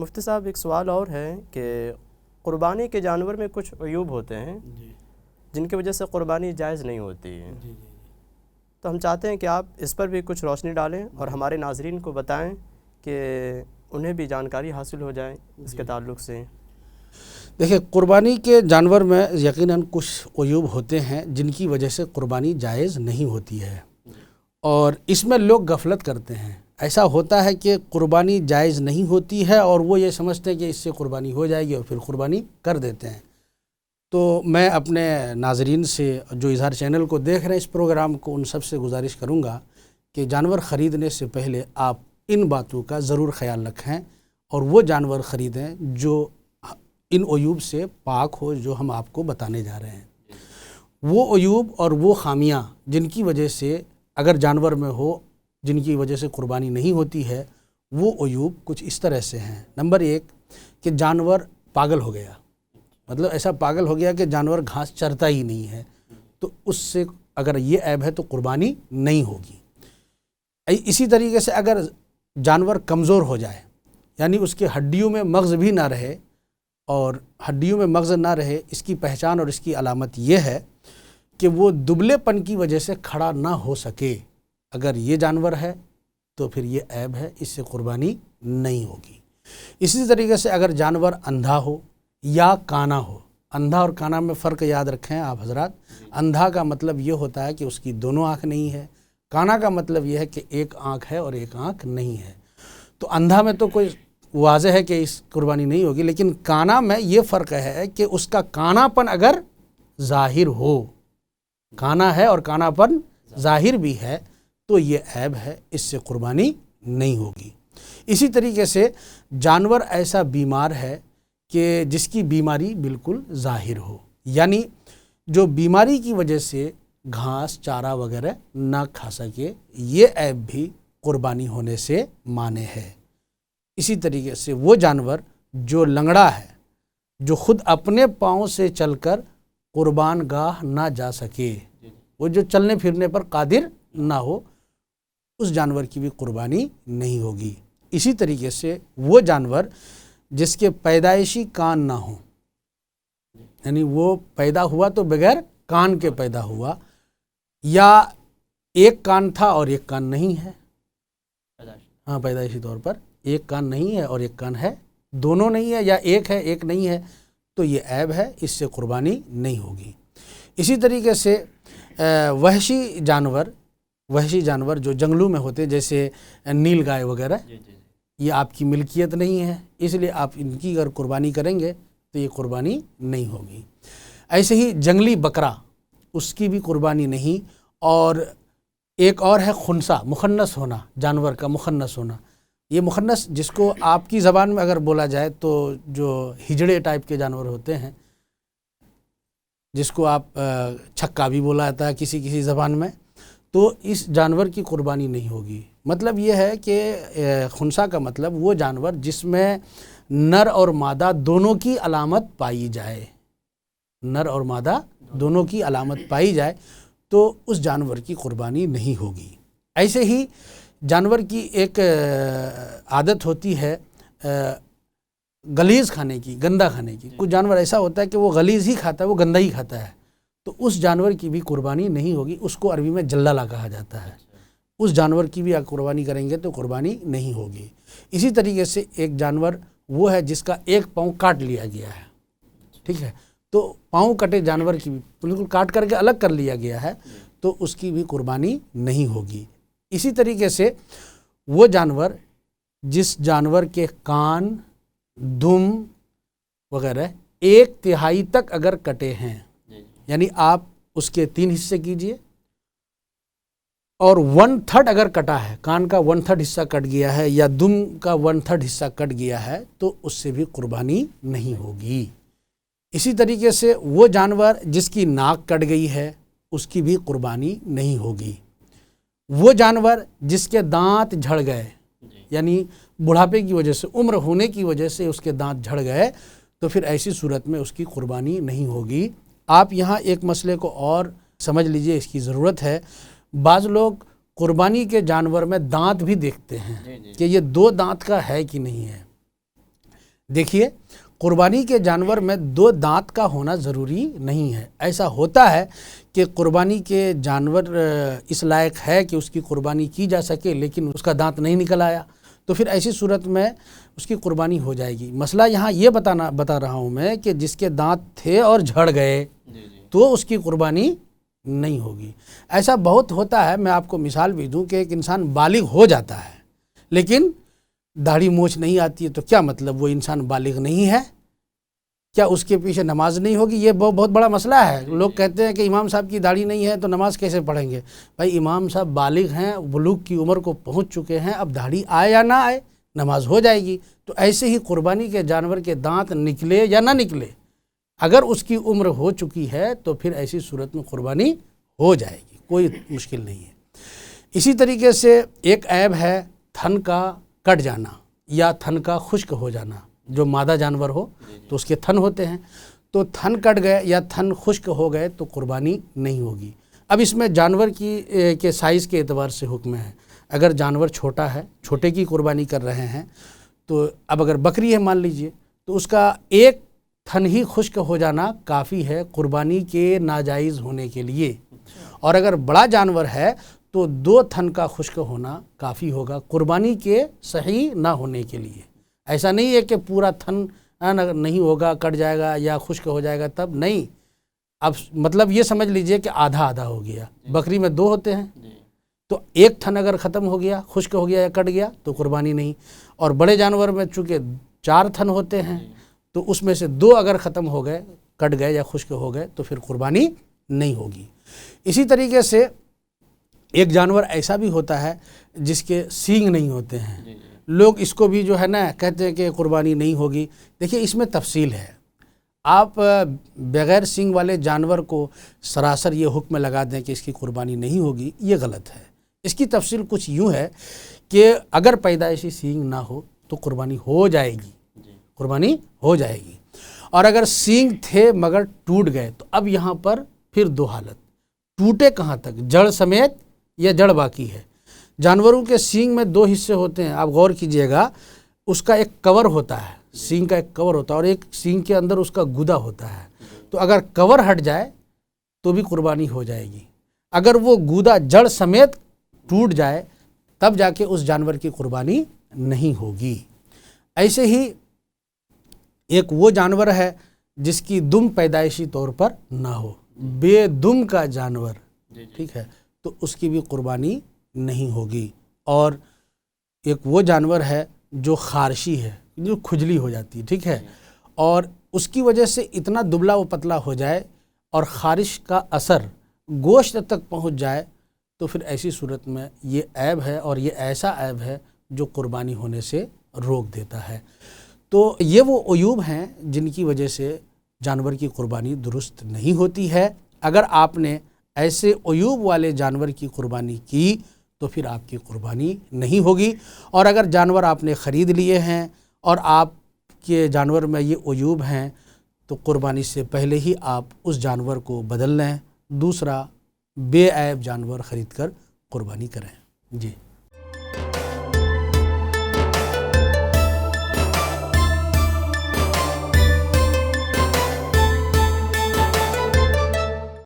مفتی صاحب ایک سوال اور ہے کہ قربانی کے جانور میں کچھ عیوب ہوتے ہیں جن کی وجہ سے قربانی جائز نہیں ہوتی ہے، تو ہم چاہتے ہیں کہ آپ اس پر بھی کچھ روشنی ڈالیں اور ہمارے ناظرین کو بتائیں کہ انہیں بھی جانکاری حاصل ہو جائے اس کے تعلق سے۔ دیکھیں، قربانی کے جانور میں یقیناً کچھ عیوب ہوتے ہیں جن کی وجہ سے قربانی جائز نہیں ہوتی ہے، اور اس میں لوگ غفلت کرتے ہیں۔ ایسا ہوتا ہے کہ قربانی جائز نہیں ہوتی ہے اور وہ یہ سمجھتے ہیں کہ اس سے قربانی ہو جائے گی اور پھر قربانی کر دیتے ہیں۔ تو میں اپنے ناظرین سے جو اظہار چینل کو دیکھ رہے ہیں اس پروگرام کو، ان سب سے گزارش کروں گا کہ جانور خریدنے سے پہلے آپ ان باتوں کا ضرور خیال رکھیں اور وہ جانور خریدیں جو ان عیوب سے پاک ہو جو ہم آپ کو بتانے جا رہے ہیں۔ وہ عیوب اور وہ خامیاں جن کی وجہ سے اگر جانور میں ہو، جن کی وجہ سے قربانی نہیں ہوتی ہے، وہ عیوب کچھ اس طرح سے ہیں۔ نمبر 1 کہ جانور پاگل ہو گیا، مطلب ایسا پاگل ہو گیا کہ جانور گھاس چرتا ہی نہیں ہے، تو اس سے اگر یہ عیب ہے تو قربانی نہیں ہوگی۔ اسی طریقے سے اگر جانور کمزور ہو جائے، یعنی اس کے ہڈیوں میں مغز بھی نہ رہے، اور ہڈیوں میں مغز نہ رہے، اس کی پہچان اور اس کی علامت یہ ہے کہ وہ دبلے پن کی وجہ سے کھڑا نہ ہو سکے، اگر یہ جانور ہے تو پھر یہ عیب ہے، اس سے قربانی نہیں ہوگی۔ اسی طریقے سے اگر جانور اندھا ہو یا کانا ہو، اندھا اور کانا میں فرق یاد رکھیں آپ حضرات۔ اندھا کا مطلب یہ ہوتا ہے کہ اس کی دونوں آنکھ نہیں ہے، کانا کا مطلب یہ ہے کہ ایک آنکھ ہے اور ایک آنکھ نہیں ہے۔ تو اندھا میں تو کوئی واضح ہے کہ اس قربانی نہیں ہوگی، لیکن کانا میں یہ فرق ہے کہ اس کا کانا پن اگر ظاہر ہو، کانا ہے اور کانا پن ظاہر بھی ہے تو یہ عیب ہے، اس سے قربانی نہیں ہوگی۔ اسی طریقے سے جانور ایسا بیمار ہے کہ جس کی بیماری بالکل ظاہر ہو، یعنی جو بیماری کی وجہ سے گھاس چارہ وغیرہ نہ کھا سکے، یہ عیب بھی قربانی ہونے سے مانع ہے۔ اسی طریقے سے وہ جانور جو لنگڑا ہے، جو خود اپنے پاؤں سے چل کر قربان گاہ نہ جا سکے، وہ جو چلنے پھرنے پر قادر نہ ہو، اس جانور کی بھی قربانی نہیں ہوگی۔ اسی طریقے سے وہ جانور جس کے پیدائشی کان نہ ہوں، یعنی وہ پیدا ہوا تو بغیر کان کے پیدا ہوا، یا ایک کان تھا اور ایک کان نہیں ہے، ہاں پیدائشی طور پر ایک کان نہیں ہے اور ایک کان ہے، دونوں نہیں ہے، یا ایک ہے ایک نہیں ہے، تو یہ عیب ہے، اس سے قربانی نہیں ہوگی۔ اسی طریقے سے وحشی جانور جو جنگلوں میں ہوتے، جیسے نیل گائے وغیرہ، یہ آپ کی ملکیت نہیں ہے، اس لیے آپ ان کی اگر قربانی کریں گے تو یہ قربانی نہیں ہوگی۔ ایسے ہی جنگلی بکرا، اس کی بھی قربانی نہیں۔ اور ایک اور ہے خنثی، مخنث ہونا، جانور کا مخنث ہونا۔ یہ مخنث جس کو آپ کی زبان میں اگر بولا جائے تو جو ہجڑے ٹائپ کے جانور ہوتے ہیں، جس کو آپ چھکا بھی بولا جاتا ہے کسی زبان میں، تو اس جانور کی قربانی نہیں ہوگی۔ مطلب یہ ہے کہ خنثی کا مطلب وہ جانور جس میں نر اور مادہ دونوں کی علامت پائی جائے، نر اور مادہ دونوں کی علامت پائی جائے تو اس جانور کی قربانی نہیں ہوگی۔ ایسے ہی جانور کی ایک عادت ہوتی ہے غلیظ کھانے کی، گندا کھانے کی۔ کچھ جانور ایسا ہوتا ہے کہ وہ غلیظ ہی کھاتا ہے، وہ گندا ہی کھاتا ہے، تو اس جانور کی بھی قربانی نہیں ہوگی۔ اس کو عربی میں جلالہ کہا جاتا ہے۔ اس جانور کی بھی آپ قربانی کریں گے تو قربانی نہیں ہوگی۔ اسی طریقے سے ایک جانور وہ ہے جس کا ایک پاؤں کاٹ لیا گیا ہے، ٹھیک ہے، تو پاؤں کٹے جانور کی بھی بالکل کاٹ کر کے الگ کر لیا گیا ہے، تو اس کی بھی قربانی نہیں ہوگی۔ اسی طریقے سے وہ جانور جس جانور کے کان، دم وغیرہ 1/3 تک اگر کٹے ہیں، یعنی آپ اس کے 3 حصے کیجئے، اور 1/3 اگر کٹا ہے، کان کا 1/3 حصہ کٹ گیا ہے یا دم کا 1/3 حصہ کٹ گیا ہے، تو اس سے بھی قربانی نہیں ہوگی۔ اسی طریقے سے وہ جانور جس کی ناک کٹ گئی ہے، اس کی بھی قربانی نہیں ہوگی۔ وہ جانور جس کے دانت جھڑ گئے، یعنی بڑھاپے کی وجہ سے، عمر ہونے کی وجہ سے اس کے دانت جھڑ گئے، تو پھر ایسی صورت میں اس کی قربانی نہیں ہوگی۔ آپ یہاں ایک مسئلے کو اور سمجھ لیجئے، اس کی ضرورت ہے۔ بعض لوگ قربانی کے جانور میں دانت بھی دیکھتے ہیں کہ یہ 2 دانت کا ہے کہ نہیں ہے۔ دیکھیے قربانی کے جانور میں 2 دانت کا ہونا ضروری نہیں ہے. ایسا ہوتا ہے کہ قربانی کے جانور اس لائق ہے کہ اس کی قربانی کی جا سکے لیکن اس کا دانت نہیں نکل آیا، تو پھر ایسی صورت میں اس کی قربانی ہو جائے گی. مسئلہ یہاں یہ بتا رہا ہوں میں کہ جس کے دانت تھے اور جھڑ گئے تو اس کی قربانی نہیں ہوگی. ایسا بہت ہوتا ہے. میں آپ کو مثال بھی دوں کہ ایک انسان بالغ ہو جاتا ہے لیکن داڑھی مونچھ نہیں آتی ہے، تو کیا مطلب وہ انسان بالغ نہیں ہے؟ کیا اس کے پیچھے نماز نہیں ہوگی؟ یہ بہت بڑا مسئلہ ہے. لوگ کہتے ہیں کہ امام صاحب کی داڑھی نہیں ہے تو نماز کیسے پڑھیں گے؟ بھائی امام صاحب بالغ ہیں، بلوغ کی عمر کو پہنچ چکے ہیں، اب داڑھی آئے یا نہ آئے نماز ہو جائے گی. تو ایسے ہی قربانی کے جانور کے دانت نکلے یا نہ نکلے، اگر اس کی عمر ہو چکی ہے تو پھر ایسی صورت میں قربانی ہو جائے گی، کوئی مشکل نہیں ہے. اسی طریقے سے ایک عیب ہے تھن کا کٹ جانا یا تھن کا خشک ہو جانا. جو مادہ جانور ہو تو اس کے تھن ہوتے ہیں، تو تھن کٹ گئے یا تھن خشک ہو گئے تو قربانی نہیں ہوگی. اب اس میں جانور کے سائز کے اعتبار سے حکم ہے. اگر جانور چھوٹا ہے، چھوٹے کی قربانی کر رہے ہیں، تو اب اگر بکری ہے مان لیجئے تو اس کا ایک تھن ہی خشک ہو جانا کافی ہے قربانی کے ناجائز ہونے کے لیے. اور اگر بڑا جانور ہے تو 2 تھن کا خشک ہونا کافی ہوگا قربانی کے صحیح نہ ہونے کے لیے. ایسا نہیں ہے کہ پورا تھن نہیں ہوگا، کٹ جائے گا یا خشک ہو جائے گا تب نہیں. اب مطلب یہ سمجھ لیجئے کہ آدھا آدھا ہو گیا. بکری میں 2 ہوتے ہیں تو ایک تھن اگر ختم ہو گیا، خشک ہو گیا یا کٹ گیا تو قربانی نہیں. اور بڑے جانور میں چونکہ 4 تھن ہوتے ہیں تو اس میں سے 2 اگر ختم ہو گئے، کٹ گئے یا خشک ہو گئے تو پھر قربانی نہیں ہوگی. اسی طریقے سے ایک جانور ایسا بھی ہوتا ہے جس کے سینگ نہیں ہوتے ہیں. لوگ اس کو بھی جو ہے نا کہتے ہیں کہ قربانی نہیں ہوگی. دیکھیے اس میں تفصیل ہے. آپ بغیر سینگ والے جانور کو سراسر یہ حکم لگا دیں کہ اس کی قربانی نہیں ہوگی، یہ غلط ہے. اس کی تفصیل کچھ یوں ہے کہ اگر پیدائشی سینگ نہ ہو تو قربانی ہو جائے گی، قربانی ہو جائے گی. اور اگر سینگ تھے مگر ٹوٹ گئے تو اب یہاں پر پھر 2 حالت. ٹوٹے کہاں تک؟ جڑ سمیت یا جڑ باقی ہے. جانوروں کے سینگ میں 2 حصے ہوتے ہیں، آپ غور کیجئے گا. اس کا ایک کور ہوتا ہے، سینگ کا ایک کور ہوتا ہے، اور ایک سینگ کے اندر اس کا گودا ہوتا ہے. تو اگر کور ہٹ جائے تو بھی قربانی ہو جائے گی. اگر وہ گودا جڑ سمیت ٹوٹ جائے تب جا کے اس جانور کی قربانی نہیں ہوگی. ایسے ہی ایک وہ جانور ہے جس کی دم پیدائشی طور پر نہ ہو، بے دم کا جانور، ٹھیک ہے، تو اس کی بھی قربانی نہیں ہوگی. اور ایک وہ جانور ہے جو خارشی ہے، جو کھجلی ہو جاتی ہے، ٹھیک ہے، اور اس کی وجہ سے اتنا دبلا و پتلا ہو جائے اور خارش کا اثر گوشت تک پہنچ جائے تو پھر ایسی صورت میں یہ عیب ہے، اور یہ ایسا عیب ہے جو قربانی ہونے سے روک دیتا ہے. تو یہ وہ عیوب ہیں جن کی وجہ سے جانور کی قربانی درست نہیں ہوتی ہے. اگر آپ نے ایسے عیوب والے جانور کی قربانی کی تو پھر آپ کی قربانی نہیں ہوگی. اور اگر جانور آپ نے خرید لیے ہیں اور آپ کے جانور میں یہ عیوب ہیں تو قربانی سے پہلے ہی آپ اس جانور کو بدل لیں، دوسرا بے عیب جانور خرید کر قربانی کریں. جی.